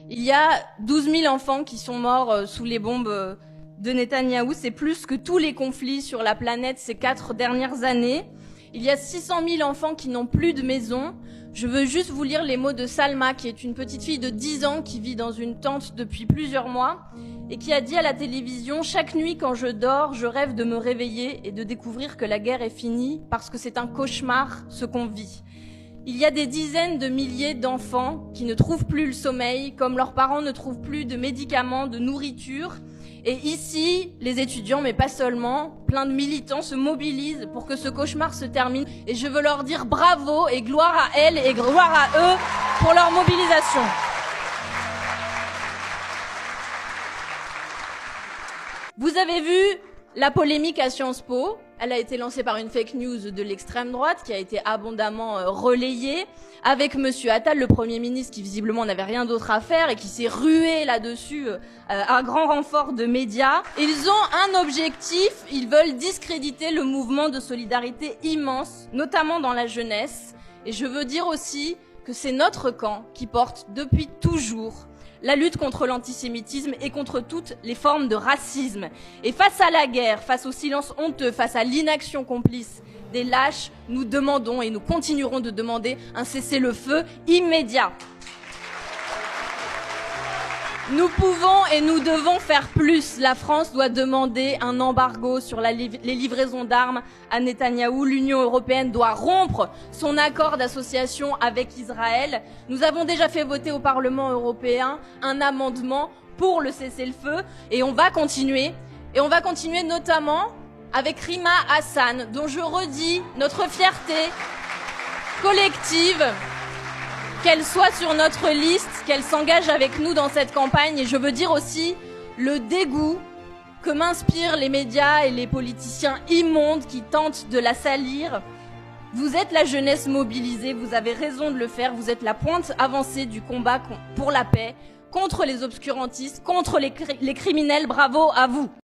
Il y a 12 000 enfants qui sont morts sous les bombes de Netanyahou. C'est plus que tous les conflits sur la planète ces 4 dernières années. Il y a 600 000 enfants qui n'ont plus de maison. Je veux juste vous lire les mots de Salma, qui est une petite fille de 10 ans qui vit dans une tente depuis plusieurs mois et qui a dit à la télévision « Chaque nuit quand je dors, je rêve de me réveiller et de découvrir que la guerre est finie parce que c'est un cauchemar ce qu'on vit ». Il y a des dizaines de milliers d'enfants qui ne trouvent plus le sommeil, comme leurs parents ne trouvent plus de médicaments, de nourriture. Et ici, les étudiants, mais pas seulement, plein de militants se mobilisent pour que ce cauchemar se termine. Et je veux leur dire bravo et gloire à elles et gloire à eux pour leur mobilisation. Vous avez vu la polémique à Sciences Po. Elle a été lancée par une fake news de l'extrême droite qui a été abondamment relayée, avec Monsieur Attal, le Premier ministre, qui visiblement n'avait rien d'autre à faire et qui s'est rué là-dessus à grand renfort de médias. Ils ont un objectif, ils veulent discréditer le mouvement de solidarité immense, notamment dans la jeunesse. Et je veux dire aussi que c'est notre camp qui porte depuis toujours la lutte contre l'antisémitisme et contre toutes les formes de racisme. Et face à la guerre, face au silence honteux, face à l'inaction complice des lâches, nous demandons et nous continuerons de demander un cessez-le-feu immédiat. Nous pouvons et nous devons faire plus. La France doit demander un embargo sur les livraisons d'armes à Netanyahou. L'Union européenne doit rompre son accord d'association avec Israël. Nous avons déjà fait voter au Parlement européen un amendement pour le cessez-le-feu et on va continuer. Et on va continuer notamment avec Rima Hassan, dont je redis notre fierté collective, qu'elle soit sur notre liste, qu'elle s'engage avec nous dans cette campagne. Et je veux dire aussi le dégoût que m'inspirent les médias et les politiciens immondes qui tentent de la salir. Vous êtes la jeunesse mobilisée, vous avez raison de le faire, vous êtes la pointe avancée du combat pour la paix, contre les obscurantistes, contre les criminels. Bravo à vous.